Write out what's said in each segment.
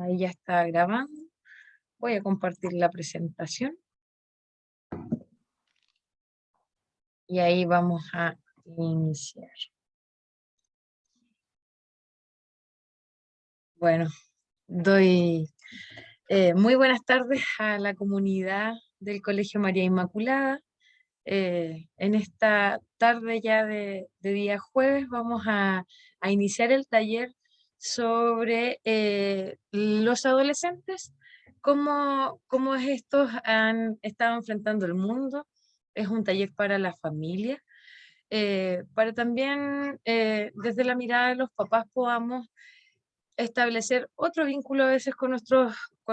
Ahí ya está grabando. Voy a compartir la presentación y ahí vamos a iniciar. Bueno, doy muy buenas tardes a la comunidad del Colegio María Inmaculada. En esta tarde ya de día jueves vamos a iniciar el taller sobre los adolescentes, cómo estos han estado enfrentando el mundo. Es un taller para la familia, para también desde la mirada de los papás podamos establecer otro vínculo a veces con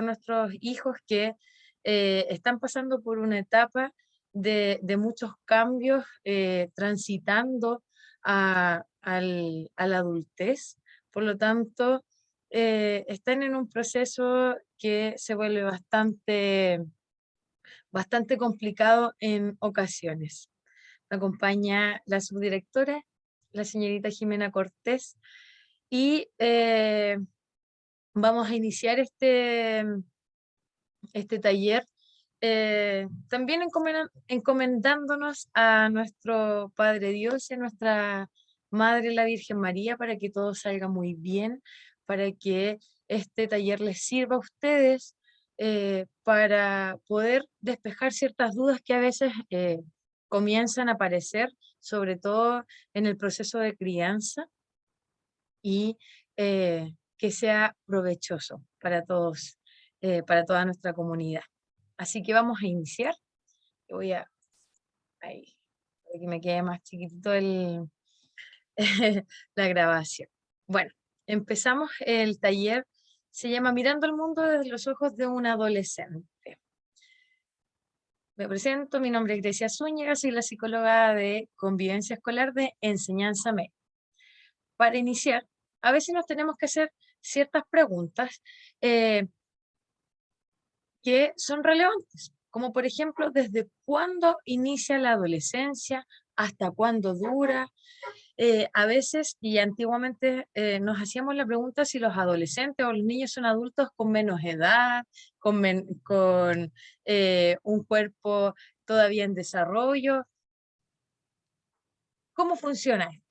nuestros hijos que están pasando por una etapa de muchos cambios, transitando a la adultez. Por lo tanto, están en un proceso que se vuelve bastante complicado en ocasiones. Me acompaña la subdirectora, la señorita Jimena Cortés, y vamos a iniciar este taller también encomendándonos a nuestro Padre Dios y a nuestra Madre la Virgen María para que todo salga muy bien, para que este taller les sirva a ustedes para poder despejar ciertas dudas que a veces comienzan a aparecer, sobre todo en el proceso de crianza, y que sea provechoso para todos, para toda nuestra comunidad. Así que vamos a iniciar. Voy a, ahí, para que me quede más chiquitito la grabación. Bueno, empezamos el taller. Se llama Mirando el mundo desde los ojos de un adolescente. Me presento, mi nombre es Grecia Zúñiga, soy la psicóloga de Convivencia Escolar de Enseñanza Media. Para iniciar, a veces nos tenemos que hacer ciertas preguntas que son relevantes, como por ejemplo, ¿desde cuándo inicia la adolescencia? ¿Hasta cuándo dura? A veces y antiguamente nos hacíamos la pregunta si los adolescentes o los niños son adultos con menos edad, con un cuerpo todavía en desarrollo. ¿Cómo funciona esto?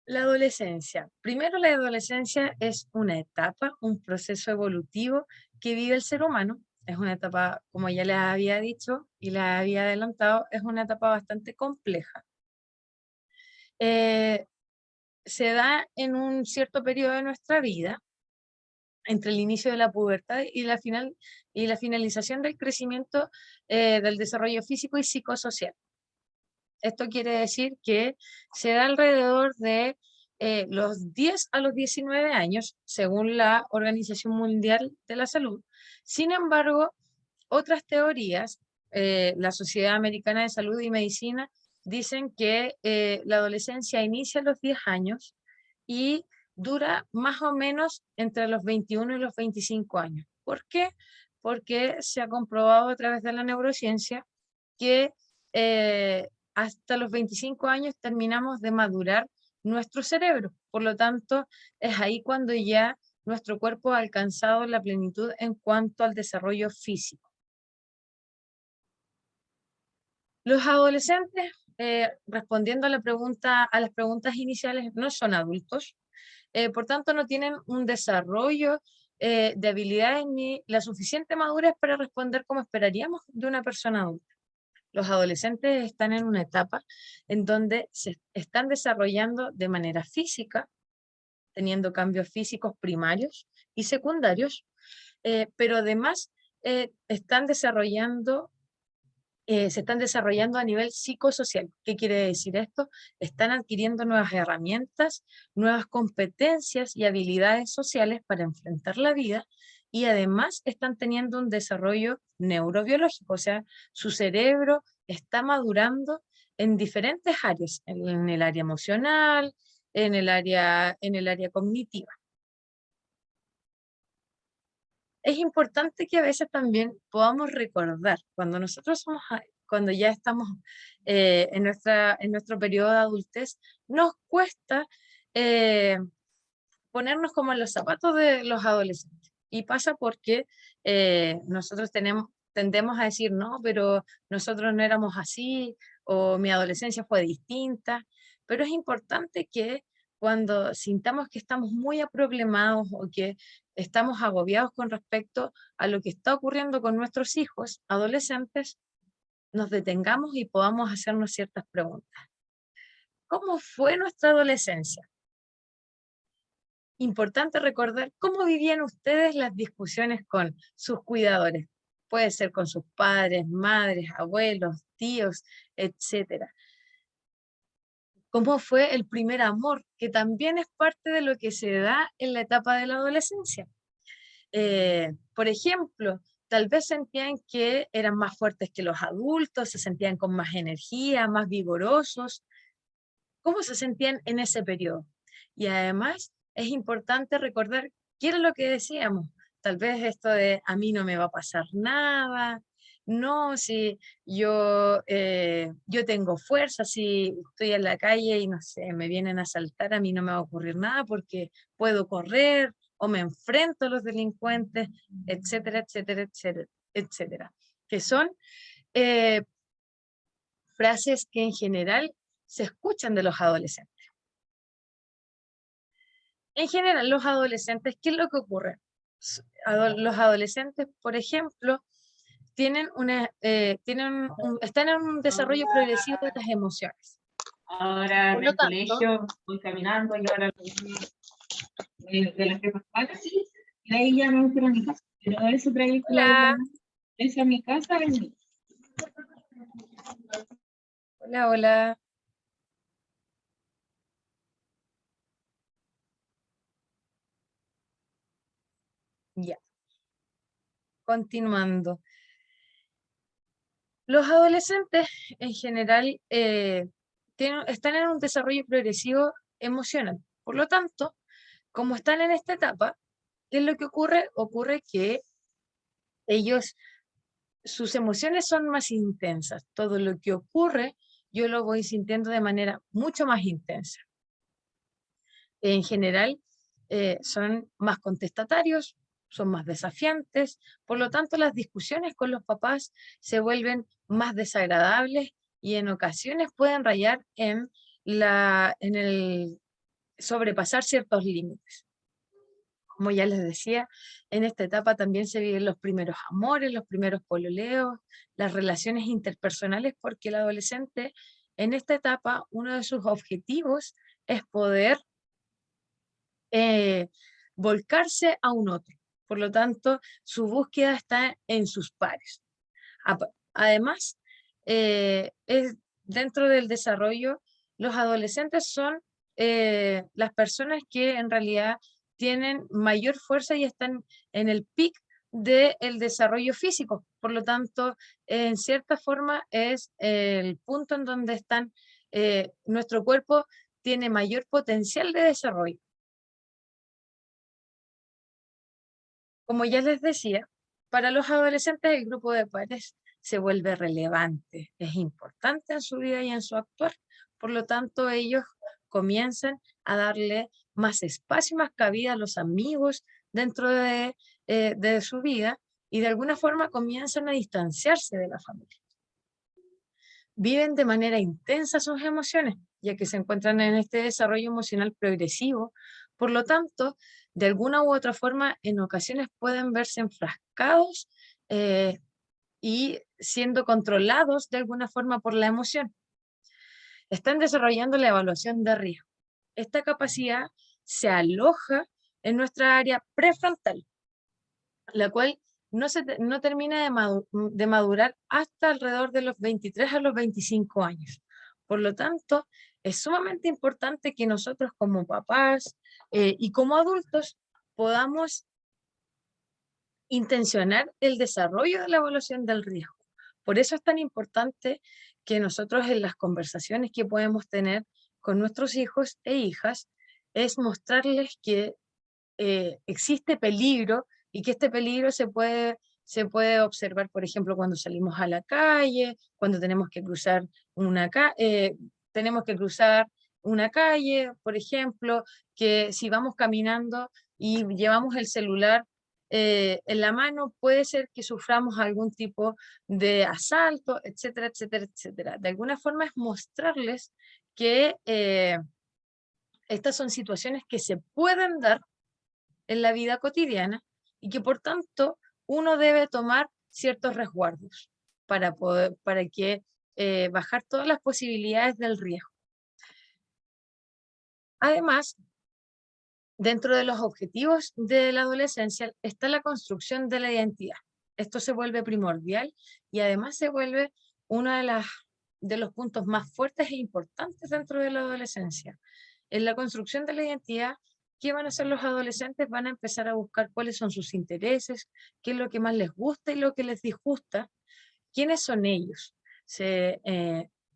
La adolescencia. Primero, la adolescencia es una etapa, un proceso evolutivo que vive el ser humano. Es una etapa, como ya les había dicho y les había adelantado, es una etapa bastante compleja. Eh, Se da en un cierto periodo de nuestra vida, entre el inicio de la pubertad y la finalización del crecimiento del desarrollo físico y psicosocial. Esto quiere decir que se da alrededor de los 10 a los 19 años, según la Organización Mundial de la Salud. Sin embargo, otras teorías, la Sociedad Americana de Salud y Medicina, dicen que la adolescencia inicia a los 10 años y dura más o menos entre los 21 y los 25 años. ¿Por qué? Porque se ha comprobado a través de la neurociencia que hasta los 25 años terminamos de madurar nuestro cerebro. Por lo tanto, es ahí cuando ya nuestro cuerpo ha alcanzado la plenitud en cuanto al desarrollo físico. Los adolescentes, respondiendo a las preguntas iniciales, no son adultos, por tanto no tienen un desarrollo de habilidades ni la suficiente madurez para responder como esperaríamos de una persona adulta. Los adolescentes están en una etapa en donde se están desarrollando de manera física, teniendo cambios físicos primarios y secundarios, pero además se están desarrollando a nivel psicosocial. ¿Qué quiere decir esto? Están adquiriendo nuevas herramientas, nuevas competencias y habilidades sociales para enfrentar la vida, y además están teniendo un desarrollo neurobiológico, o sea, su cerebro está madurando en diferentes áreas, en el área emocional, en el área cognitiva. Es importante que a veces también podamos recordar, cuando ya estamos en nuestro periodo de adultez, nos cuesta ponernos como en los zapatos de los adolescentes. Y pasa porque nosotros tendemos a decir, no, pero nosotros no éramos así, o mi adolescencia fue distinta, pero es importante que cuando sintamos que estamos muy aproblemados o que estamos agobiados con respecto a lo que está ocurriendo con nuestros hijos adolescentes, nos detengamos y podamos hacernos ciertas preguntas. ¿Cómo fue nuestra adolescencia? Importante recordar cómo vivían ustedes las discusiones con sus cuidadores. Puede ser con sus padres, madres, abuelos, tíos, etcétera. ¿Cómo fue el primer amor? Que también es parte de lo que se da en la etapa de la adolescencia. Por ejemplo, tal vez sentían que eran más fuertes que los adultos, se sentían con más energía, más vigorosos. ¿Cómo se sentían en ese periodo? Y además es importante recordar qué era lo que decíamos. Tal vez esto de a mí no me va a pasar nada, no, si yo tengo fuerza, si estoy en la calle y no sé, me vienen a asaltar, a mí no me va a ocurrir nada porque puedo correr o me enfrento a los delincuentes, etcétera, etcétera, etcétera, etcétera. Que son eh, frases que en general se escuchan de los adolescentes. En general, los adolescentes, ¿qué es lo que ocurre? Los adolescentes, por ejemplo, están en un desarrollo progresivo de las emociones. Ahora Por en lo el tanto, colegio voy caminando y ahora de las que pasaba, sí, y de ahí ya me fui a mi casa. Pero ese trayecto hola, es a mi casa y hola, hola, ya, continuando. Los adolescentes, en general, están en un desarrollo progresivo emocional. Por lo tanto, como están en esta etapa, ¿qué es lo que ocurre? Ocurre que ellos sus emociones son más intensas. Todo lo que ocurre, yo lo voy sintiendo de manera mucho más intensa. En general, son más contestatarios, son más desafiantes, por lo tanto las discusiones con los papás se vuelven más desagradables y en ocasiones pueden rayar en el sobrepasar ciertos límites. Como ya les decía, en esta etapa también se viven los primeros amores, los primeros pololeos, las relaciones interpersonales, porque el adolescente en esta etapa, uno de sus objetivos es poder eh, volcarse a un otro. Por lo tanto, su búsqueda está en sus pares. Además, dentro del desarrollo, los adolescentes son las personas que en realidad tienen mayor fuerza y están en el pic del desarrollo físico. Por lo tanto, en cierta forma es el punto en donde nuestro cuerpo tiene mayor potencial de desarrollo. Como ya les decía, para los adolescentes el grupo de pares se vuelve relevante, es importante en su vida y en su actuar. Por lo tanto, ellos comienzan a darle más espacio, más cabida a los amigos dentro de su vida y de alguna forma comienzan a distanciarse de la familia. Viven de manera intensa sus emociones, ya que se encuentran en este desarrollo emocional progresivo. Por lo tanto, de alguna u otra forma, en ocasiones pueden verse enfrascados y siendo controlados de alguna forma por la emoción. Están desarrollando la evaluación de riesgo. Esta capacidad se aloja en nuestra área prefrontal, la cual no termina de madurar hasta alrededor de los 23 a los 25 años. Por lo tanto, es sumamente importante que nosotros como papás y como adultos podamos intencionar el desarrollo de la evaluación del riesgo. Por eso es tan importante que nosotros en las conversaciones que podemos tener con nuestros hijos e hijas es mostrarles que existe peligro y que este peligro se puede observar, por ejemplo, cuando salimos a la calle, cuando tenemos que cruzar una calle, por ejemplo, que si vamos caminando y llevamos el celular en la mano, puede ser que suframos algún tipo de asalto, etcétera, etcétera, etcétera. De alguna forma es mostrarles que estas son situaciones que se pueden dar en la vida cotidiana y que por tanto uno debe tomar ciertos resguardos para que bajar todas las posibilidades del riesgo. Además, dentro de los objetivos de la adolescencia está la construcción de la identidad. Esto se vuelve primordial y además se vuelve uno de los puntos más fuertes e importantes dentro de la adolescencia. En la construcción de la identidad, ¿qué van a hacer los adolescentes? Van a empezar a buscar cuáles son sus intereses, qué es lo que más les gusta y lo que les disgusta, quiénes son ellos. Se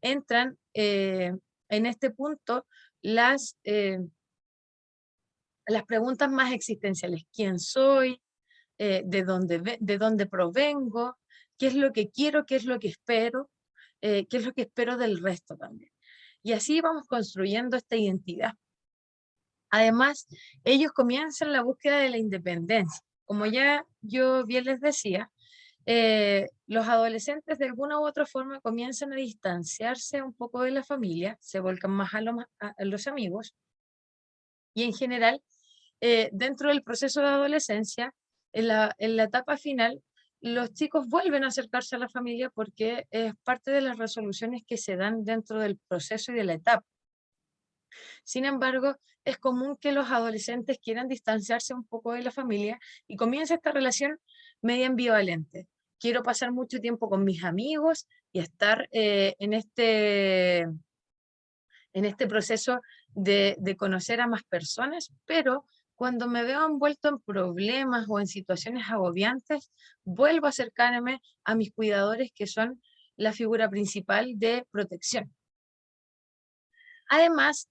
entran en este punto las preguntas más existenciales. ¿Quién soy? De dónde provengo? ¿Qué es lo que quiero? ¿Qué es lo que espero? ¿Qué es lo que espero del resto también? Y así vamos construyendo esta identidad. Además, ellos comienzan la búsqueda de la independencia. Como ya yo bien les decía, los adolescentes de alguna u otra forma comienzan a distanciarse un poco de la familia, se volcan más a los amigos y en general, dentro del proceso de adolescencia, en la etapa final, los chicos vuelven a acercarse a la familia porque es parte de las resoluciones que se dan dentro del proceso y de la etapa. Sin embargo, es común que los adolescentes quieran distanciarse un poco de la familia y comienza esta relación media ambivalente. Quiero pasar mucho tiempo con mis amigos y estar en este proceso de conocer a más personas, pero cuando me veo envuelto en problemas o en situaciones agobiantes, vuelvo a acercarme a mis cuidadores que son la figura principal de protección. Además,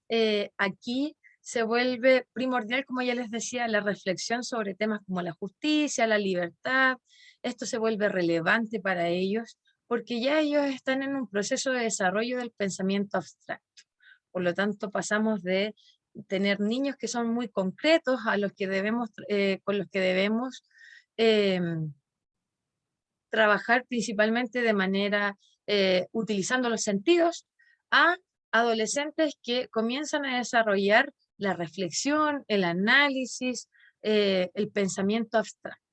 aquí se vuelve primordial, como ya les decía, la reflexión sobre temas como la justicia, la libertad. Esto se vuelve relevante para ellos porque ya ellos están en un proceso de desarrollo del pensamiento abstracto. Por lo tanto, pasamos de tener niños que son muy concretos a los que debemos, con los que debemos eh, trabajar principalmente de manera utilizando los sentidos, a adolescentes que comienzan a desarrollar la reflexión, el análisis, el pensamiento abstracto.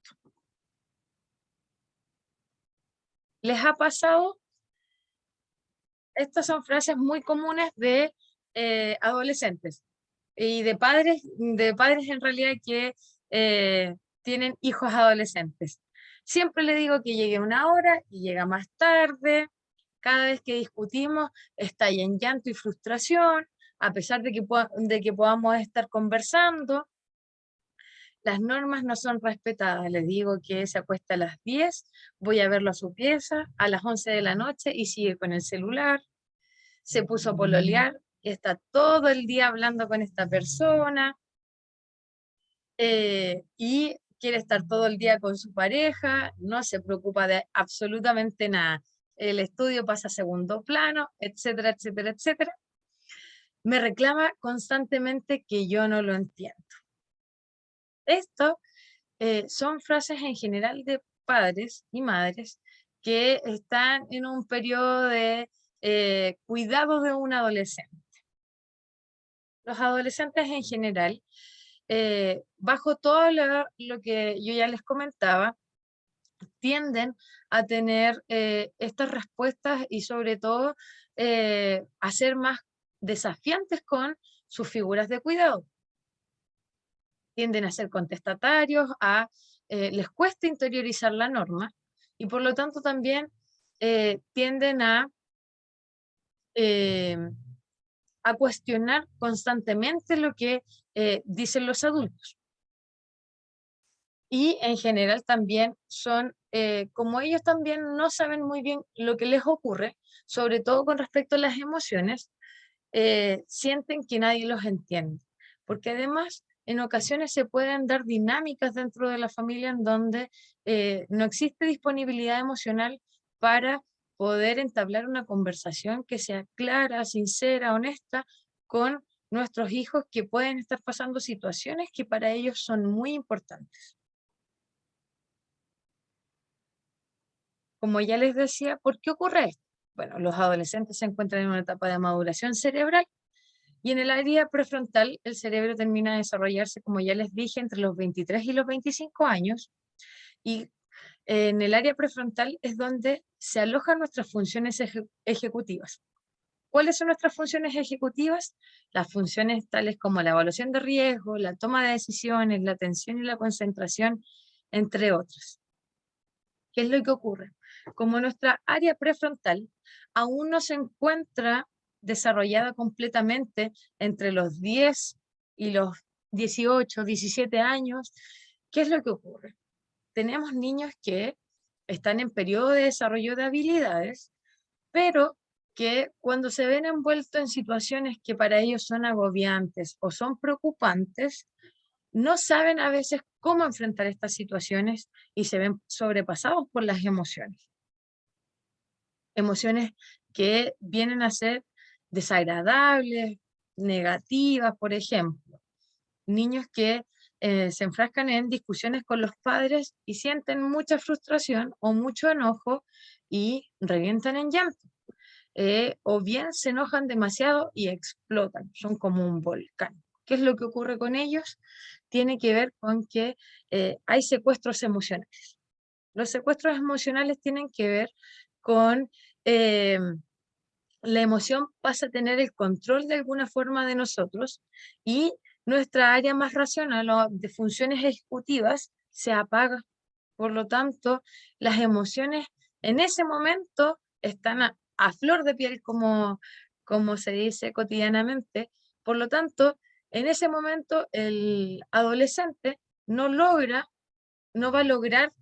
¿Les ha pasado? Estas son frases muy comunes de adolescentes y de padres en realidad que tienen hijos adolescentes. Siempre le digo que llegue una hora y llega más tarde. Cada vez que discutimos estalla en llanto y frustración, a pesar de que podamos estar conversando. Las normas no son respetadas. Les digo que se acuesta a las 10, voy a verlo a su pieza, a las 11 de la noche y sigue con el celular. Se puso a pololear y está todo el día hablando con esta persona y quiere estar todo el día con su pareja, no se preocupa de absolutamente nada. El estudio pasa a segundo plano, etcétera, etcétera, etcétera. Me reclama constantemente que yo no lo entiendo. Esto son frases en general de padres y madres que están en un periodo de cuidado de un adolescente. Los adolescentes en general, bajo todo lo que yo ya les comentaba, tienden a tener estas respuestas y sobre todo a ser más desafiantes con sus figuras de cuidado. Tienden a ser contestatarios, les cuesta interiorizar la norma y por lo tanto también tienden eh, a cuestionar constantemente lo que dicen los adultos. Y en general también son, como ellos también no saben muy bien lo que les ocurre, sobre todo con respecto a las emociones, sienten que nadie los entiende. Porque además, en ocasiones se pueden dar dinámicas dentro de la familia en donde no existe disponibilidad emocional para poder entablar una conversación que sea clara, sincera, honesta, con nuestros hijos que pueden estar pasando situaciones que para ellos son muy importantes. Como ya les decía, ¿por qué ocurre esto? Bueno, los adolescentes se encuentran en una etapa de maduración cerebral y en el área prefrontal el cerebro termina de desarrollarse, como ya les dije, entre los 23 y los 25 años, y en el área prefrontal es donde se alojan nuestras funciones ejecutivas. ¿Cuáles son nuestras funciones ejecutivas? Las funciones tales como la evaluación de riesgo, la toma de decisiones, la atención y la concentración, entre otras. ¿Qué es lo que ocurre? Como nuestra área prefrontal aún no se encuentra desarrollada completamente entre los 10 y los 18, 17 años, ¿qué es lo que ocurre? Tenemos niños que están en periodo de desarrollo de habilidades, pero que cuando se ven envueltos en situaciones que para ellos son agobiantes o son preocupantes, no saben a veces cómo enfrentar estas situaciones y se ven sobrepasados por las emociones. Emociones que vienen a ser desagradables, negativas, por ejemplo. Niños que se enfrascan en discusiones con los padres y sienten mucha frustración o mucho enojo y revientan en llanto. O bien se enojan demasiado y explotan, son como un volcán. ¿Qué es lo que ocurre con ellos? Tiene que ver con que hay secuestros emocionales. Los secuestros emocionales tienen que ver con eh, la emoción pasa a tener el control de alguna forma de nosotros y nuestra área más racional o de funciones ejecutivas se apaga. Por lo tanto, las emociones en ese momento están a flor de piel, como se dice cotidianamente. Por lo tanto, en ese momento el adolescente no va a lograr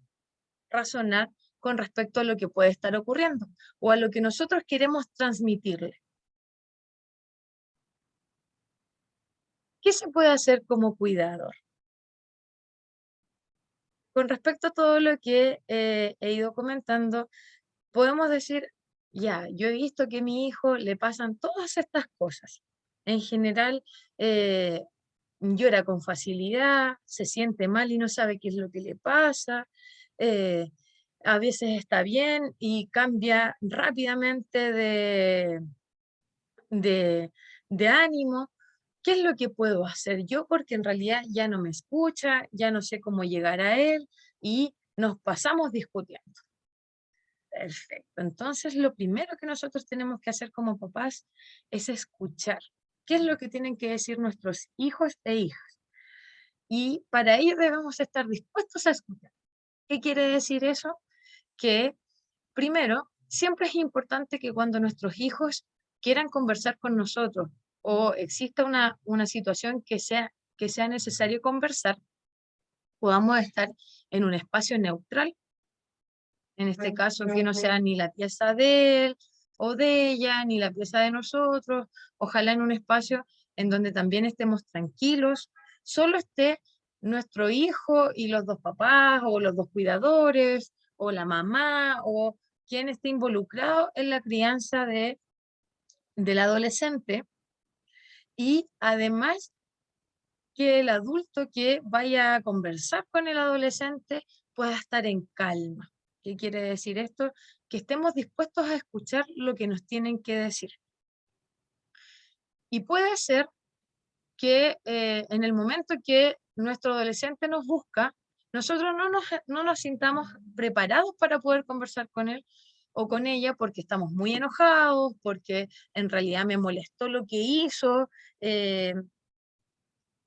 razonar con respecto a lo que puede estar ocurriendo o a lo que nosotros queremos transmitirle. ¿Qué se puede hacer como cuidador? Con respecto a todo lo que he ido comentando, podemos decir, ya, yo he visto que a mi hijo le pasan todas estas cosas. En general, llora con facilidad, se siente mal y no sabe qué es lo que le pasa. eh, a veces está bien y cambia rápidamente de, de ánimo. ¿Qué es lo que puedo hacer yo? Porque en realidad ya no me escucha, ya no sé cómo llegar a él y nos pasamos discutiendo. Perfecto. Entonces, lo primero que nosotros tenemos que hacer como papás es escuchar. ¿Qué es lo que tienen que decir nuestros hijos e hijas? Y para ello debemos estar dispuestos a escuchar. ¿Qué quiere decir eso? Que primero, siempre es importante que cuando nuestros hijos quieran conversar con nosotros o exista una situación que sea necesario conversar, podamos estar en un espacio neutral, en este caso que no sea ni la pieza de él o de ella, ni la pieza de nosotros, ojalá en un espacio en donde también estemos tranquilos, solo esté nuestro hijo y los dos papás o los dos cuidadores o la mamá o quien esté involucrado en la crianza del adolescente y además que el adulto que vaya a conversar con el adolescente pueda estar en calma. ¿Qué quiere decir esto? Que estemos dispuestos a escuchar lo que nos tienen que decir. Y puede ser que en el momento que nuestro adolescente nos busca, nosotros no nos sintamos preparados para poder conversar con él o con ella porque estamos muy enojados, porque en realidad me molestó lo que hizo.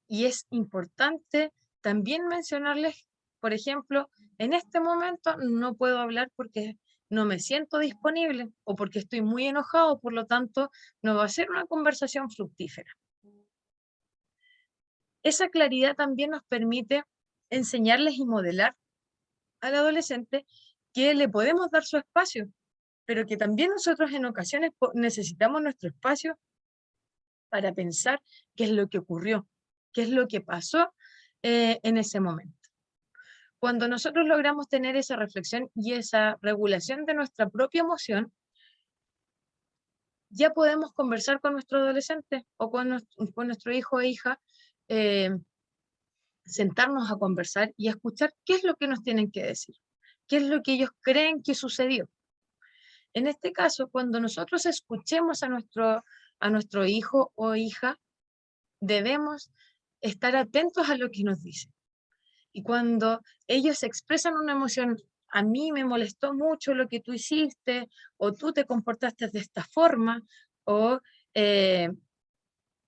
Y es importante también mencionarles, por ejemplo, en este momento no puedo hablar porque no me siento disponible o porque estoy muy enojado, por lo tanto, no va a ser una conversación fructífera. Esa claridad también nos permite enseñarles y modelar al adolescente que le podemos dar su espacio, pero que también nosotros en ocasiones necesitamos nuestro espacio para pensar qué es lo que ocurrió, qué es lo que pasó en ese momento. Cuando nosotros logramos tener esa reflexión y esa regulación de nuestra propia emoción, ya podemos conversar con nuestro adolescente o con nuestro hijo e hija, sentarnos a conversar y a escuchar qué es lo que nos tienen que decir, qué es lo que ellos creen que sucedió. En este caso, cuando nosotros escuchemos a nuestro hijo o hija, debemos estar atentos a lo que nos dicen. Y cuando ellos expresan una emoción, a mí me molestó mucho lo que tú hiciste, o tú te comportaste de esta forma, o eh,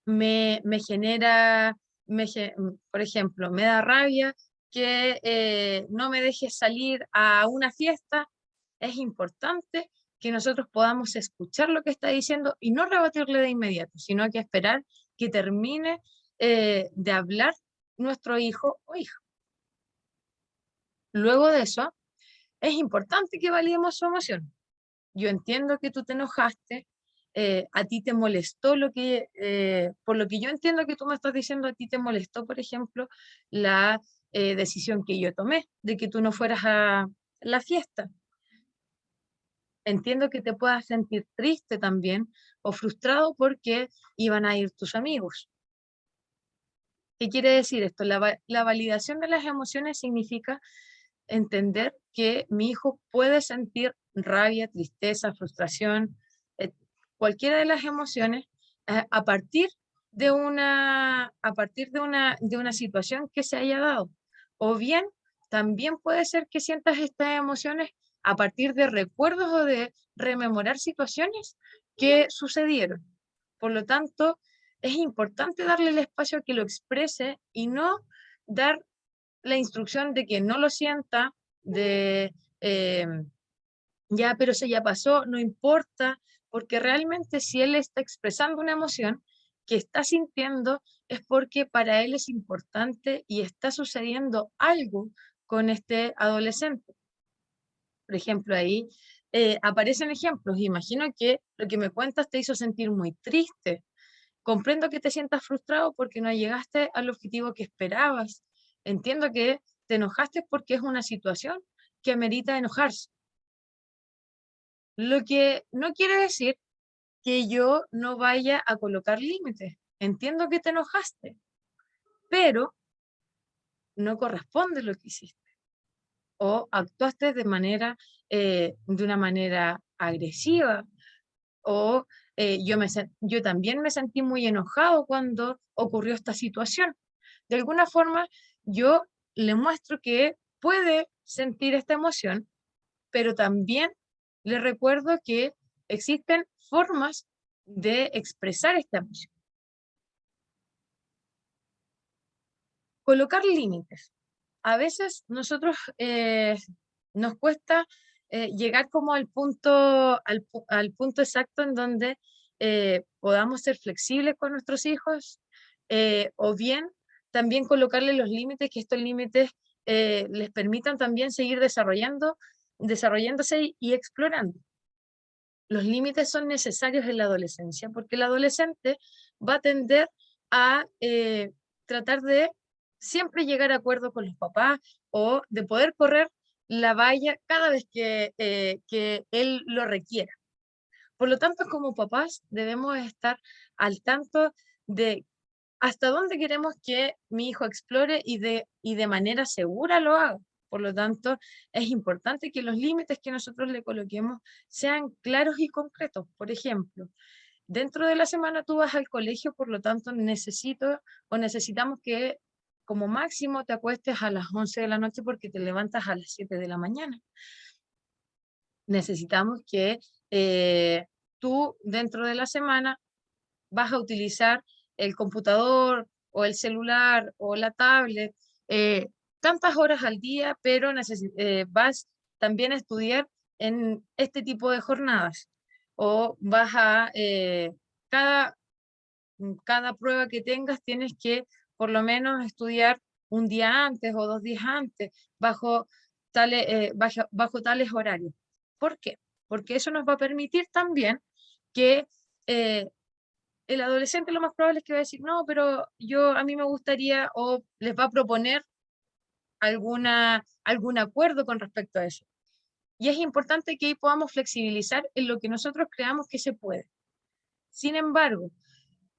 me genera, por ejemplo, me da rabia que no me dejes salir a una fiesta. Es importante que nosotros podamos escuchar lo que está diciendo y no rebatirle de inmediato, sino que esperar que termine de hablar nuestro hijo o hija. Luego de eso, es importante que validemos su emoción. Yo entiendo que tú te enojaste, a ti te molestó por lo que yo entiendo que tú me estás diciendo, a ti te molestó, por ejemplo, la decisión que yo tomé de que tú no fueras a la fiesta. Entiendo que te puedas sentir triste también o frustrado porque iban a ir tus amigos. ¿Qué quiere decir esto? La validación de las emociones significa entender que mi hijo puede sentir rabia, tristeza, frustración, eh, cualquiera de las emociones a partir de una situación que se haya dado. O bien, también puede ser que sientas estas emociones a partir de recuerdos o de rememorar situaciones que sucedieron. Por lo tanto, es importante darle el espacio a que lo exprese y no dar la instrucción de que no lo sienta, de ya, pero eso ya pasó, no importa, porque realmente si él está expresando una emoción que está sintiendo, es porque para él es importante y está sucediendo algo con este adolescente. Por ejemplo, ahí aparecen ejemplos. Imagino que lo que me cuentas te hizo sentir muy triste. Comprendo que te sientas frustrado porque no llegaste al objetivo que esperabas. Entiendo que te enojaste porque es una situación que amerita enojarse. Lo que no quiere decir que yo no vaya a colocar límites. Entiendo que te enojaste, pero no corresponde lo que hiciste. O actuaste de una manera agresiva, o yo también me sentí muy enojado cuando ocurrió esta situación. De alguna forma, yo le muestro que puede sentir esta emoción, pero también le recuerdo que existen formas de expresar esta emoción. Colocar límites. A veces nosotros nos cuesta llegar como al punto exacto en donde podamos ser flexibles con nuestros hijos, o bien también colocarle los límites, que estos límites les permitan también seguir desarrollándose y explorando. Los límites son necesarios en la adolescencia, porque el adolescente va a tender a tratar de siempre llegar a acuerdo con los papás o de poder correr la valla cada vez que él lo requiera. Por lo tanto, como papás debemos estar al tanto de hasta dónde queremos que mi hijo explore y de manera segura lo haga. Por lo tanto, es importante que los límites que nosotros le coloquemos sean claros y concretos. Por ejemplo, dentro de la semana tú vas al colegio, por lo tanto necesitamos que como máximo te acuestes a las 11 de la noche porque te levantas a las 7 de la mañana. Necesitamos que tú dentro de la semana vas a utilizar el computador o el celular o la tablet tantas horas al día, pero vas también a estudiar en este tipo de jornadas o cada, cada prueba que tengas tienes que por lo menos estudiar un día antes o 2 días antes bajo tales horarios. ¿Por qué? Porque eso nos va a permitir también que el adolescente lo más probable es que va a decir, no, pero a mí me gustaría, o les va a proponer algún acuerdo con respecto a eso. Y es importante que ahí podamos flexibilizar en lo que nosotros creamos que se puede. Sin embargo,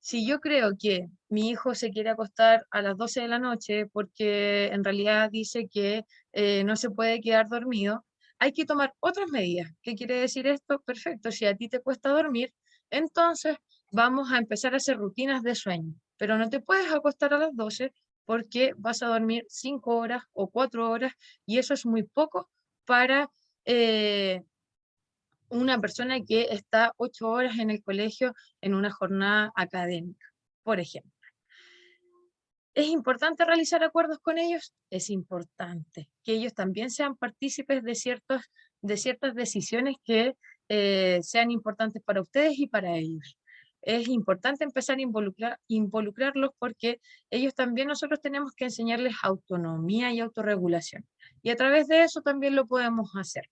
si yo creo que mi hijo se quiere acostar a las 12 de la noche porque en realidad dice que no se puede quedar dormido, hay que tomar otras medidas. ¿Qué quiere decir esto? Perfecto, si a ti te cuesta dormir, entonces vamos a empezar a hacer rutinas de sueño, pero no te puedes acostar a las 12 porque vas a dormir 5 horas o 4 horas y eso es muy poco para una persona que está 8 horas en el colegio en una jornada académica, por ejemplo. ¿Es importante realizar acuerdos con ellos? Es importante que ellos también sean partícipes de ciertas decisiones que sean importantes para ustedes y para ellos. Es importante empezar a involucrarlos porque ellos también, nosotros tenemos que enseñarles autonomía y autorregulación. Y a través de eso también lo podemos hacer.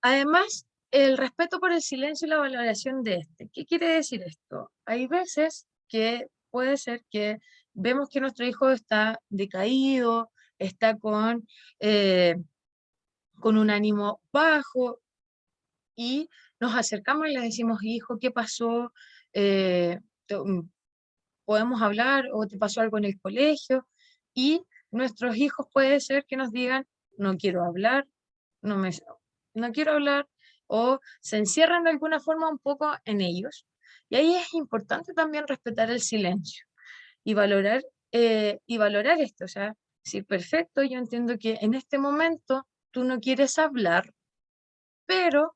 Además, el respeto por el silencio y la valoración de este. ¿Qué quiere decir esto? Hay veces que puede ser que vemos que nuestro hijo está decaído, está con un ánimo bajo y nos acercamos y le decimos, hijo, ¿qué pasó? Eh, te- mm, ¿Podemos hablar o te pasó algo en el colegio? Y nuestros hijos puede ser que nos digan, no quiero hablar, no me, no quiero hablar, o se encierran de alguna forma un poco en ellos. Y ahí es importante también respetar el silencio y valorar esto. O sea, sí, perfecto, yo entiendo que en este momento tú no quieres hablar, pero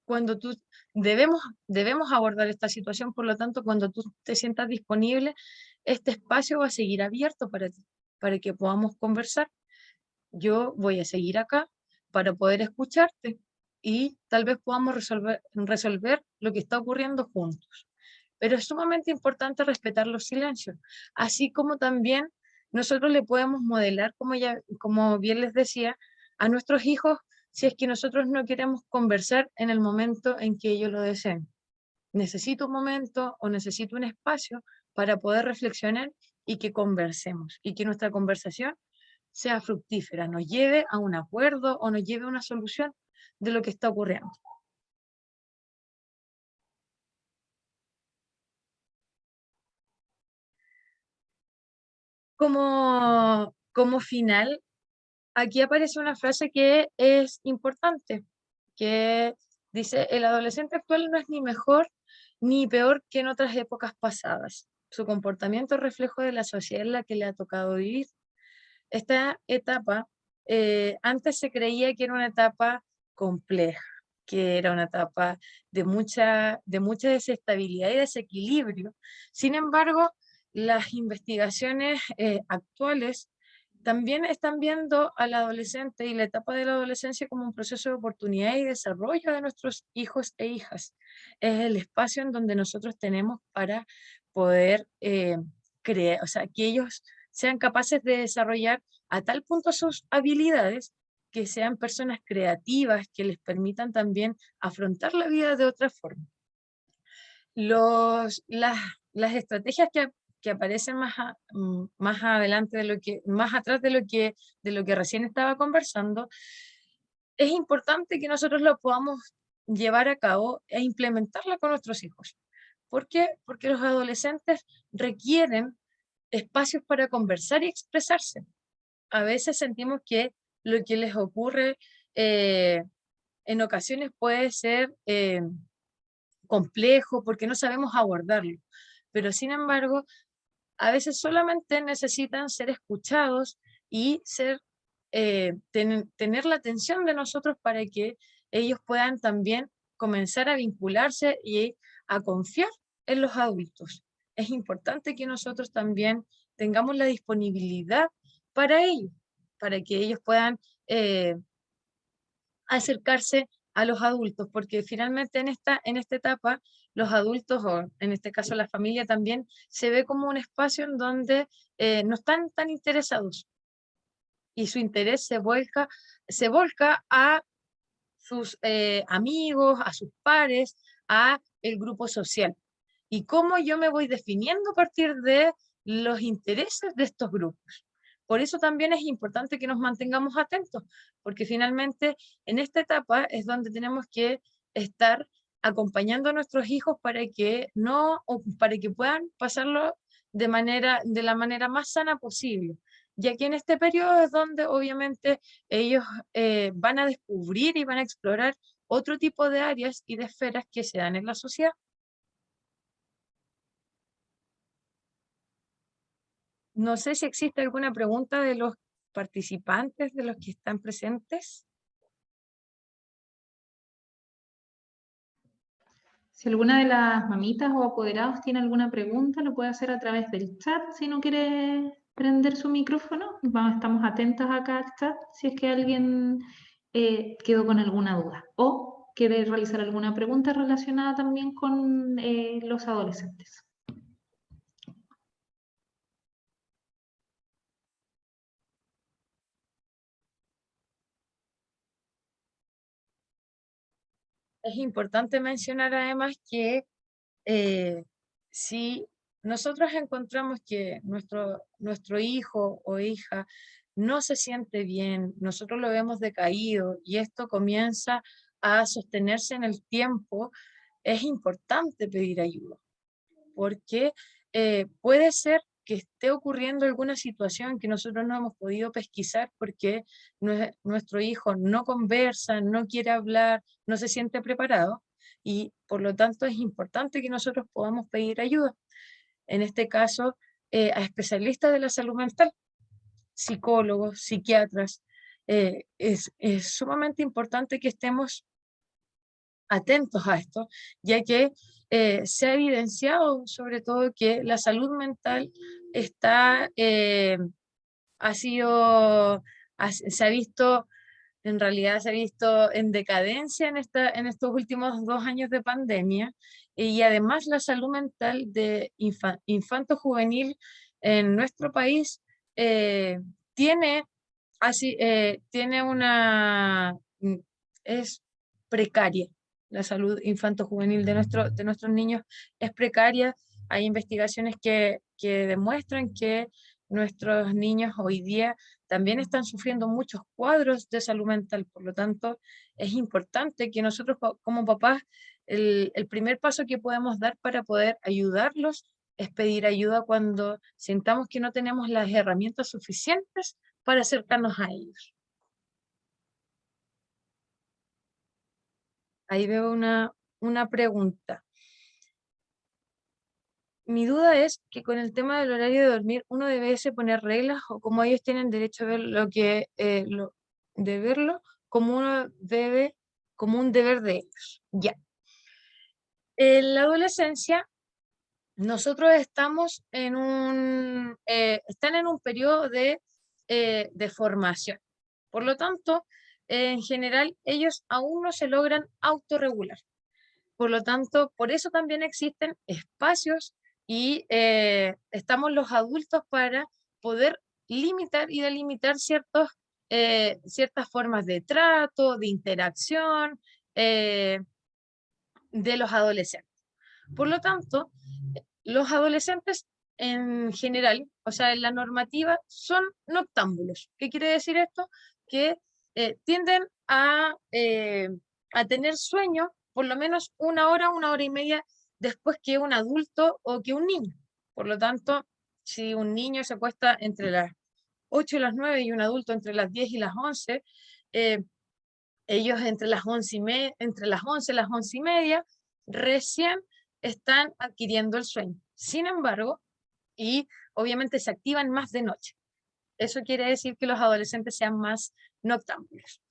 cuando tú debemos abordar esta situación, por lo tanto, cuando tú te sientas disponible, este espacio va a seguir abierto para ti, para que podamos conversar. Yo voy a seguir acá para poder escucharte y tal vez podamos resolver lo que está ocurriendo juntos. Pero es sumamente importante respetar los silencios, así como también nosotros le podemos modelar, como bien les decía, a nuestros hijos si es que nosotros no queremos conversar en el momento en que ellos lo deseen. Necesito un momento o necesito un espacio para poder reflexionar y que conversemos y que nuestra conversación sea fructífera, nos lleve a un acuerdo o nos lleve a una solución de lo que está ocurriendo. Como final, aquí aparece una frase que es importante, que dice, el adolescente actual no es ni mejor ni peor que en otras épocas pasadas. Su comportamiento es reflejo de la sociedad en la que le ha tocado vivir. Esta etapa, antes se creía que era una etapa compleja, que era una etapa de mucha desestabilidad y desequilibrio. Sin embargo, las investigaciones actuales también están viendo al adolescente y la etapa de la adolescencia como un proceso de oportunidad y desarrollo de nuestros hijos e hijas. Es el espacio en donde nosotros tenemos para poder crear, o sea, que ellos sean capaces de desarrollar a tal punto sus habilidades que sean personas creativas, que les permitan también afrontar la vida de otra forma. Los, las, las estrategias que aparecen más adelante más atrás de lo que recién estaba conversando, es importante que nosotros lo podamos llevar a cabo e implementarla con nuestros hijos. ¿Por qué? Porque los adolescentes requieren espacios para conversar y expresarse. A veces sentimos que lo que les ocurre eh, en ocasiones puede ser complejo porque no sabemos abordarlo, pero sin embargo, a veces solamente necesitan ser escuchados y tener la atención de nosotros para que ellos puedan también comenzar a vincularse y a confiar en los adultos. Es importante que nosotros también tengamos la disponibilidad para ellos, para que ellos puedan eh, acercarse a los adultos, porque finalmente en esta etapa los adultos, o en este caso la familia también, se ve como un espacio en donde no están tan interesados y su interés se volca a sus amigos, a sus pares, a el grupo social. Y cómo yo me voy definiendo a partir de los intereses de estos grupos. Por eso también es importante que nos mantengamos atentos, porque finalmente en esta etapa es donde tenemos que estar acompañando a nuestros hijos para que para que puedan pasarlo de la manera más sana posible, ya que en este periodo es donde obviamente ellos van a descubrir y van a explorar otro tipo de áreas y de esferas que se dan en la sociedad. No sé si existe alguna pregunta de los participantes, de los que están presentes. Si alguna de las mamitas o apoderados tiene alguna pregunta, lo puede hacer a través del chat si no quiere prender su micrófono. Estamos atentos acá al chat si es que alguien quedó con alguna duda o quiere realizar alguna pregunta relacionada también con los adolescentes. Es importante mencionar además que si nosotros encontramos que nuestro hijo o hija no se siente bien, nosotros lo vemos decaído y esto comienza a sostenerse en el tiempo, es importante pedir ayuda, porque puede ser que esté ocurriendo alguna situación que nosotros no hemos podido pesquisar porque nuestro hijo no conversa, no quiere hablar, no se siente preparado y por lo tanto es importante que nosotros podamos pedir ayuda. En este caso, a especialistas de la salud mental, psicólogos, psiquiatras. Es sumamente importante que estemos atentos a esto, ya que se ha evidenciado sobre todo que la salud mental está, se ha visto, en realidad se ha visto en decadencia en estos últimos 2 años de pandemia, y además la salud mental de infanto-juvenil en nuestro país tiene, tiene es precaria. La salud infanto-juvenil de nuestros niños es precaria. Hay investigaciones que demuestran que nuestros niños hoy día también están sufriendo muchos cuadros de salud mental. Por lo tanto, es importante que nosotros como papás, el primer paso que podemos dar para poder ayudarlos es pedir ayuda cuando sintamos que no tenemos las herramientas suficientes para acercarnos a ellos. Ahí veo una pregunta. Mi duda es que con el tema del horario de dormir, ¿uno debiese poner reglas o como ellos tienen derecho a ver de verlo como como un deber de ellos? Ya. En la adolescencia, nosotros estamos están en un periodo de formación. Por lo tanto, en general, ellos aún no se logran autorregular. Por lo tanto, por eso también existen espacios y estamos los adultos para poder limitar y delimitar ciertas formas de trato, de interacción de los adolescentes. Por lo tanto, los adolescentes en general, o sea, en la normativa, son noctámbulos. ¿Qué quiere decir esto? Que tienden a tener sueño por lo menos 1 y media después que un adulto o que un niño. Por lo tanto, si un niño se acuesta entre las 8 y las 9 y un adulto entre las 10 y las 11, ellos entre las 11 y las 11 y media recién están adquiriendo el sueño. Sin embargo, y obviamente se activan más de noche. Eso quiere decir que los adolescentes sean más noctámbulos.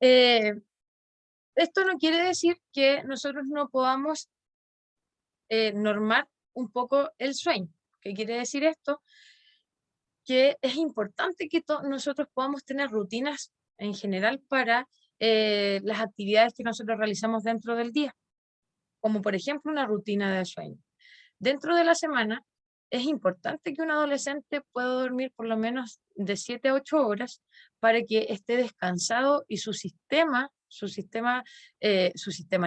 Esto no quiere decir que nosotros no podamos normar un poco el sueño. ¿Qué quiere decir esto? Que es importante que nosotros podamos tener rutinas en general para las actividades que nosotros realizamos dentro del día, como por ejemplo una rutina de sueño. Dentro de la semana es importante que un adolescente pueda dormir por lo menos de 7 a 8 horas para que esté descansado y su sistema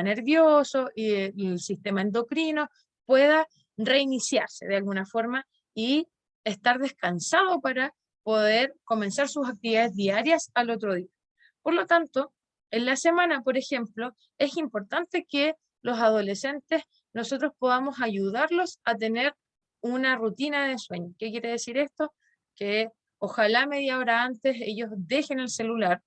nervioso y el sistema endocrino pueda reiniciarse de alguna forma y estar descansado para poder comenzar sus actividades diarias al otro día. Por lo tanto, en la semana, por ejemplo, es importante que los adolescentes nosotros podamos ayudarlos a tener una rutina de sueño. ¿Qué quiere decir esto? Que ojalá media hora antes ellos dejen el celular,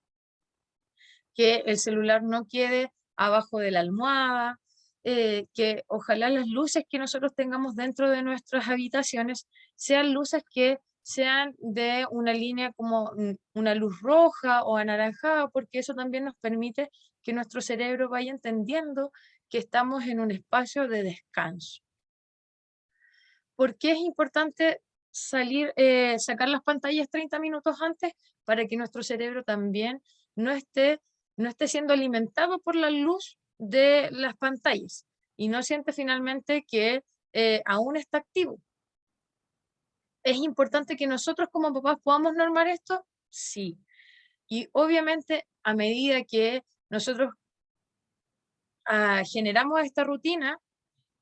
que el celular no quede abajo de la almohada, que ojalá las luces que nosotros tengamos dentro de nuestras habitaciones sean luces que sean de una línea como una luz roja o anaranjada, porque eso también nos permite que nuestro cerebro vaya entendiendo que estamos en un espacio de descanso. ¿Por qué es importante sacar las pantallas 30 minutos antes? Para que nuestro cerebro también no esté siendo alimentado por la luz de las pantallas y no siente finalmente que aún está activo. ¿Es importante que nosotros como papás podamos normar esto? Sí. Y obviamente a medida que nosotros generamos esta rutina,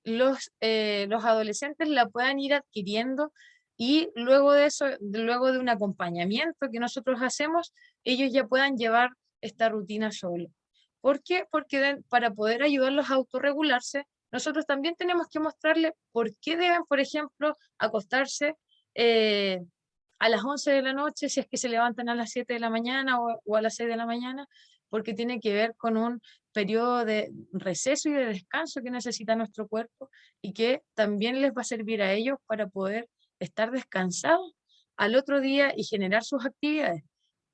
los adolescentes la puedan ir adquiriendo y luego de eso, luego de un acompañamiento que nosotros hacemos, ellos ya puedan llevar esta rutina solos. ¿Por qué? Porque para poder ayudarlos a autorregularse, nosotros también tenemos que mostrarles por qué deben, por ejemplo, acostarse a las 11 de la noche, si es que se levantan a las 7 de la mañana o a las 6 de la mañana, porque tiene que ver con un periodo de receso y de descanso que necesita nuestro cuerpo y que también les va a servir a ellos para poder estar descansados al otro día y generar sus actividades.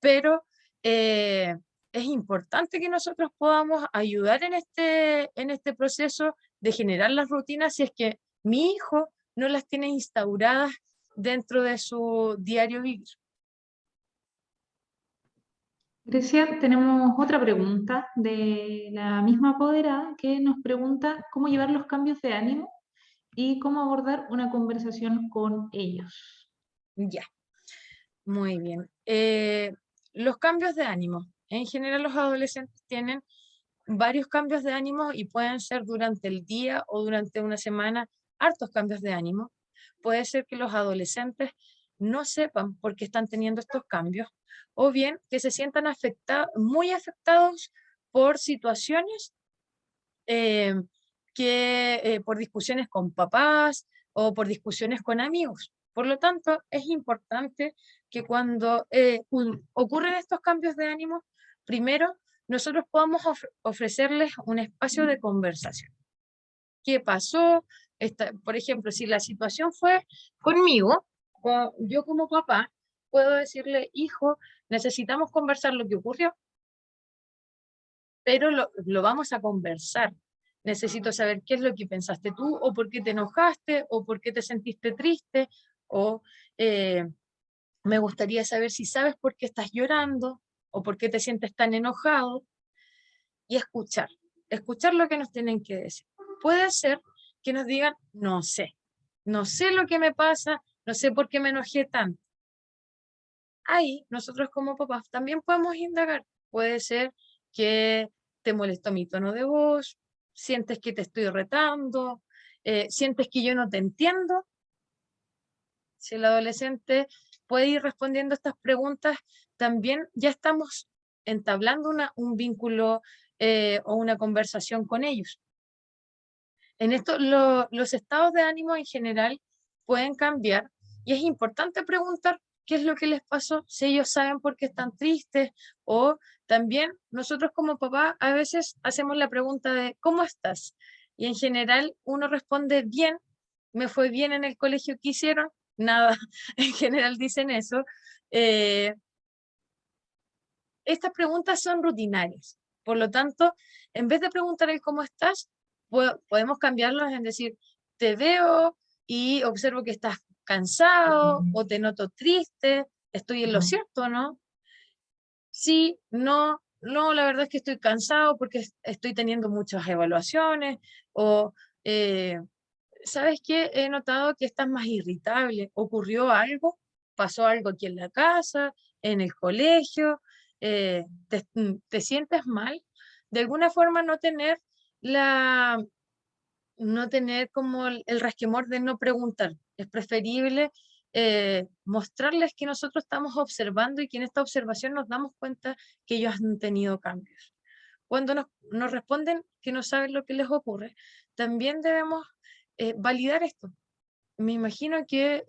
Pero es importante que nosotros podamos ayudar en este proceso de generar las rutinas si es que mi hijo no las tiene instauradas dentro de su diario vivir. Grecia, tenemos otra pregunta de la misma apoderada que nos pregunta cómo llevar los cambios de ánimo y cómo abordar una conversación con ellos. Ya, muy bien. Los cambios de ánimo. En general los adolescentes tienen varios cambios de ánimo y pueden ser durante el día o durante una semana hartos cambios de ánimo. Puede ser que los adolescentes no sepan por qué están teniendo estos cambios o bien que se sientan muy afectados por situaciones por discusiones con papás o por discusiones con amigos. Por lo tanto, es importante que cuando ocurren estos cambios de ánimo, primero nosotros podamos ofrecerles un espacio de conversación. ¿Qué pasó? Por ejemplo, si la situación fue conmigo, yo como papá puedo decirle, hijo, necesitamos conversar lo que ocurrió, pero lo vamos a conversar. Necesito saber qué es lo que pensaste tú, o por qué te enojaste, o por qué te sentiste triste, o me gustaría saber si sabes por qué estás llorando, o por qué te sientes tan enojado, y escuchar lo que nos tienen que decir. Puede ser que nos digan, no sé lo que me pasa, no sé por qué me enojé tanto. Ahí nosotros como papás también podemos indagar. Puede ser que te molestó mi tono de voz, sientes que te estoy retando, sientes que yo no te entiendo. Si el adolescente puede ir respondiendo estas preguntas, también ya estamos entablando un vínculo o una conversación con ellos. En esto, los estados de ánimo en general pueden cambiar y es importante preguntar qué es lo que les pasó, si ellos saben por qué están tristes, o también nosotros como papá a veces hacemos la pregunta de ¿cómo estás? Y en general uno responde bien, me fue bien en el colegio que hicieron, nada, en general dicen eso. Estas preguntas son rutinarias, por lo tanto, en vez de preguntar el cómo estás, podemos cambiarlos en decir, te veo y observo que estás cansado o te noto triste, estoy en lo cierto, ¿no? Sí, no, la verdad es que estoy cansado porque estoy teniendo muchas evaluaciones o, ¿sabes qué? He notado que estás más irritable, ¿ocurrió algo? ¿Pasó algo aquí en la casa, en el colegio? ¿Te sientes mal? De alguna forma no tener como el resquemor de no preguntar. Es preferible mostrarles que nosotros estamos observando y que en esta observación nos damos cuenta que ellos han tenido cambios. Cuando nos responden que no saben lo que les ocurre, también debemos validar esto. Me imagino que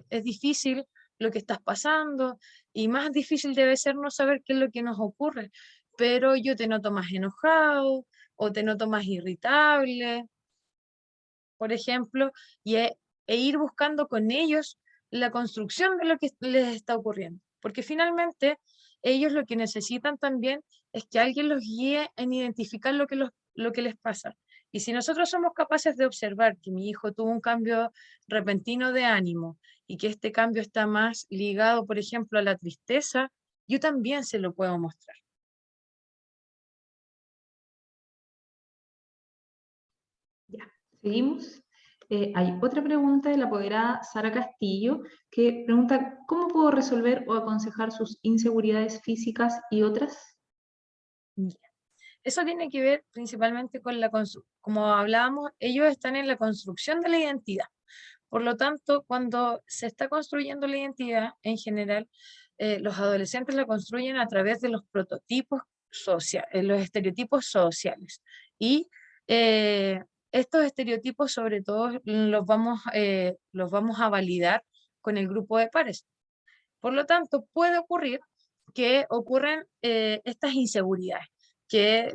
es difícil lo que estás pasando y más difícil debe ser no saber qué es lo que nos ocurre, pero yo te noto más enojado o te noto más irritable, por ejemplo, e ir buscando con ellos la construcción de lo que les está ocurriendo, porque finalmente ellos lo que necesitan también es que alguien los guíe en identificar lo que les pasa. Y si nosotros somos capaces de observar que mi hijo tuvo un cambio repentino de ánimo y que este cambio está más ligado, por ejemplo, a la tristeza, yo también se lo puedo mostrar. Ya, seguimos. Hay otra pregunta de la apoderada Sara Castillo, que pregunta, ¿cómo puedo resolver o aconsejar sus inseguridades físicas y otras? Eso tiene que ver principalmente con como hablábamos, ellos están en la construcción de la identidad. Por lo tanto, cuando se está construyendo la identidad, en general, los adolescentes la construyen a través de los prototipos sociales, los estereotipos sociales. Y estos estereotipos, sobre todo, los vamos a validar con el grupo de pares. Por lo tanto, puede ocurrir que ocurren estas inseguridades, que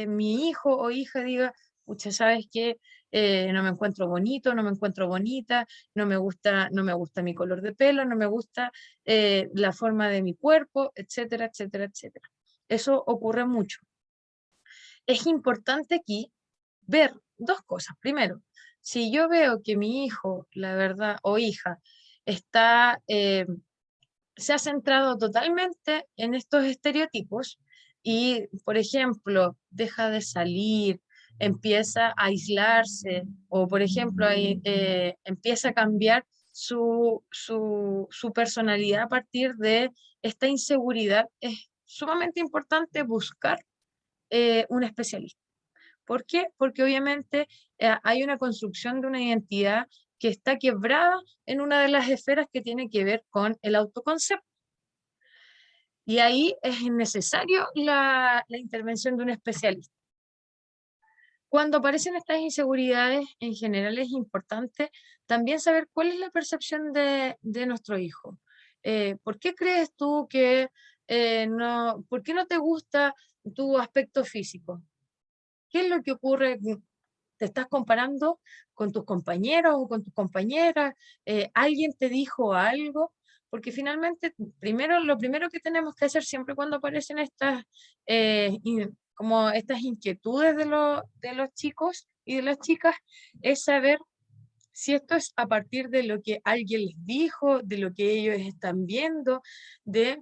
mi hijo o hija diga, pucha, ¿sabes qué? No me encuentro bonito, no me encuentro bonita, no me gusta mi color de pelo, no me gusta la forma de mi cuerpo, etcétera, etcétera, etcétera. Eso ocurre mucho. Es importante aquí ver dos cosas. Primero, si yo veo que mi hijo, la verdad, o hija, está, se ha centrado totalmente en estos estereotipos y, por ejemplo, deja de salir, empieza a aislarse o, por ejemplo, empieza a cambiar su personalidad a partir de esta inseguridad, es sumamente importante buscar un especialista. ¿Por qué? Porque obviamente hay una construcción de una identidad que está quebrada en una de las esferas que tiene que ver con el autoconcepto. Y ahí es necesario la intervención de un especialista. Cuando aparecen estas inseguridades, en general es importante también saber cuál es la percepción de nuestro hijo. ¿Por qué crees tú que por qué no te gusta tu aspecto físico? ¿Qué es lo que ocurre? ¿Te estás comparando con tus compañeros o con tus compañeras? ¿Alguien te dijo algo? Porque finalmente, lo primero que tenemos que hacer siempre cuando aparecen como estas inquietudes de los chicos y de las chicas es saber si esto es a partir de lo que alguien les dijo, de lo que ellos están viendo, de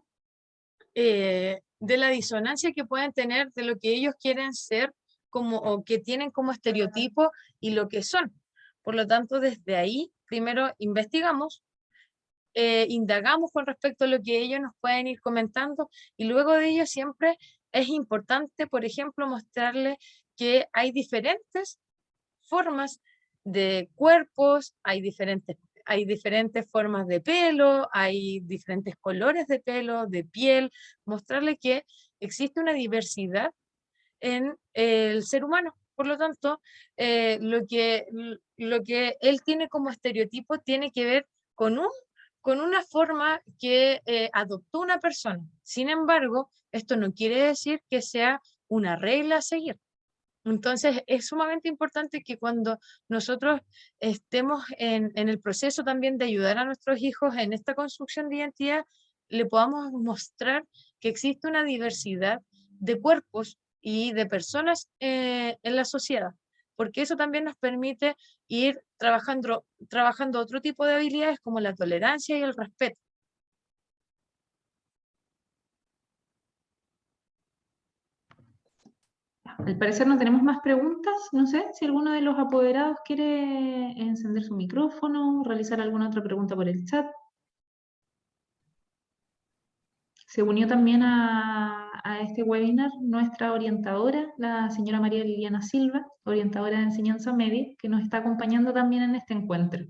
la disonancia que pueden tener de lo que ellos quieren ser o que tienen como estereotipo y lo que son. Por lo tanto, desde ahí, primero investigamos, indagamos con respecto a lo que ellos nos pueden ir comentando y luego de ello siempre es importante, por ejemplo, mostrarles que hay diferentes formas de cuerpos, hay diferentes formas de pelo, hay diferentes colores de pelo, de piel, mostrarle que existe una diversidad en el ser humano. Por lo tanto, lo que él tiene como estereotipo tiene que ver con una forma que adoptó una persona. Sin embargo, esto no quiere decir que sea una regla a seguir. Entonces, es sumamente importante que cuando nosotros estemos en el proceso también de ayudar a nuestros hijos en esta construcción de identidad, le podamos mostrar que existe una diversidad de cuerpos y de personas en la sociedad, porque eso también nos permite ir trabajando otro tipo de habilidades como la tolerancia y el respeto. Al parecer no tenemos más preguntas. No sé si alguno de los apoderados quiere encender su micrófono, realizar alguna otra pregunta por el chat. Se unió también a este webinar nuestra orientadora, la señora María Liliana Silva, orientadora de enseñanza media, que nos está acompañando también en este encuentro.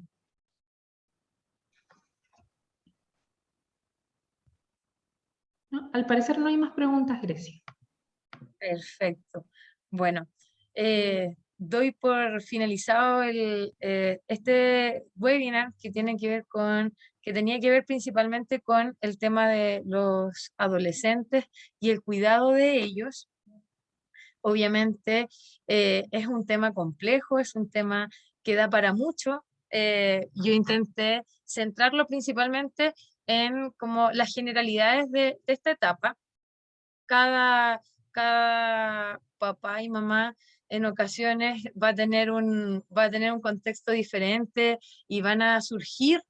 ¿No? Al parecer no hay más preguntas, Grecia. Perfecto. Bueno, doy por finalizado este webinar que tiene que ver que tenía que ver principalmente con el tema de los adolescentes y el cuidado de ellos. Obviamente es un tema complejo, es un tema que da para mucho. Yo intenté centrarlo principalmente en como las generalidades de esta etapa. Cada papá y mamá en ocasiones va a tener un contexto diferente y van a surgir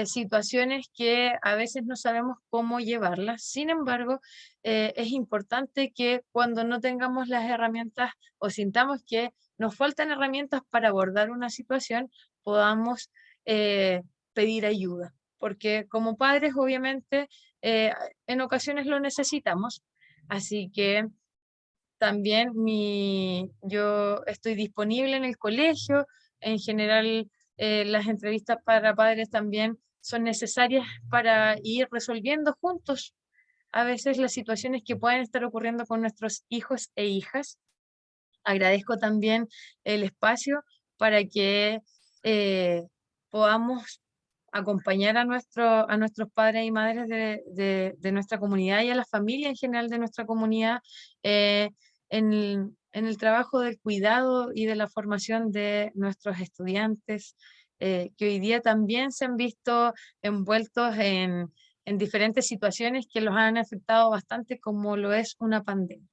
situaciones que a veces no sabemos cómo llevarlas. Sin embargo, es importante que cuando no tengamos las herramientas o sintamos que nos faltan herramientas para abordar una situación, podamos pedir ayuda. Porque como padres, obviamente, en ocasiones lo necesitamos. Así que también yo estoy disponible en el colegio. En general, las entrevistas para padres también son necesarias para ir resolviendo juntos a veces las situaciones que pueden estar ocurriendo con nuestros hijos e hijas. Agradezco también el espacio para que podamos acompañar a nuestros padres y madres de nuestra comunidad y a la familia en general de nuestra comunidad eh, en el trabajo del cuidado y de la formación de nuestros estudiantes, que hoy día también se han visto envueltos en diferentes situaciones que los han afectado bastante, como lo es una pandemia.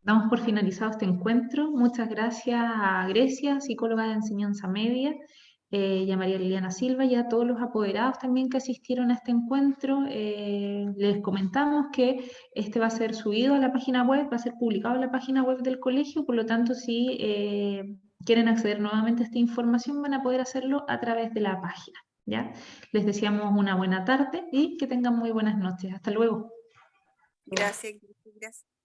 Damos por finalizado este encuentro. Muchas gracias a Grecia, psicóloga de enseñanza media, y a María Liliana Silva y a todos los apoderados también que asistieron a este encuentro. Les comentamos que este va a ser subido a la página web, va a ser publicado en la página web del colegio, por lo tanto, si quieren acceder nuevamente a esta información, van a poder hacerlo a través de la página, ¿ya? Les deseamos una buena tarde y que tengan muy buenas noches. Hasta luego. Gracias, gracias.